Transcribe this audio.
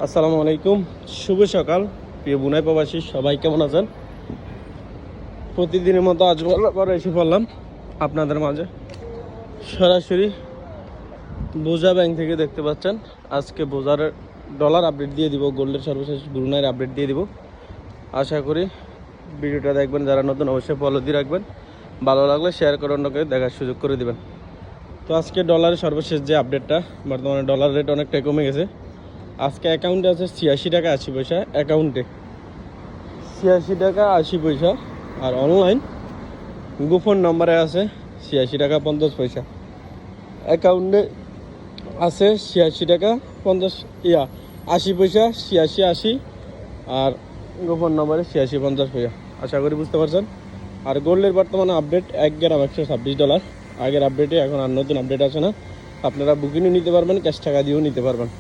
আসসালামু আলাইকুম, শুভ সকাল প্রিয় বুনাই প্রবাসী সবাই কেমন আছেন? প্রতিদিনের মতো আজ আবার এসে পড়লাম আপনাদের মাঝে সরাসরি বোঝা ব্যাংক থেকে। দেখতে পাচ্ছেন আজকে বোঝার ডলার আপডেট দিয়ে দিব, গোল্ডের সর্বশেষ ব্রুনাইয়ের আপডেট দিয়ে দিব। আশা করি ভিডিওটা দেখবেন, যারা নতুন অবশ্যই ফলো দিয়ে রাখবেন, ভালো লাগলে শেয়ার করে অন্যকে দেখার সুযোগ করে দেবেন। তো আজকে ডলারের সর্বশেষ যে আপডেটটা, বর্তমানে ডলার রেট অনেকটাই কমে গেছে। আজকে অ্যাকাউন্টে আছে 86 টাকা 80 পয়সা, অ্যাকাউন্টে 86 টাকা 80 পয়সা। আর অনলাইন গোপন নম্বরে আছে 86 টাকা 50 পয়সা। অ্যাকাউন্টে আছে 86 টাকা 80 পয়সা, 86 80। আর গোপন নম্বরে 86 50 পয়সা। আশা করি বুঝতে পারছেন। আর গোল্ডের বর্তমানে আপডেট 1 গ্রাম $126। আগের আপডেটে এখন আর নতুন আপডেট আছে না, আপনারা বুকিংও নিতে পারবেন, ক্যাশ টাকা দিয়েও নিতে পারবেন।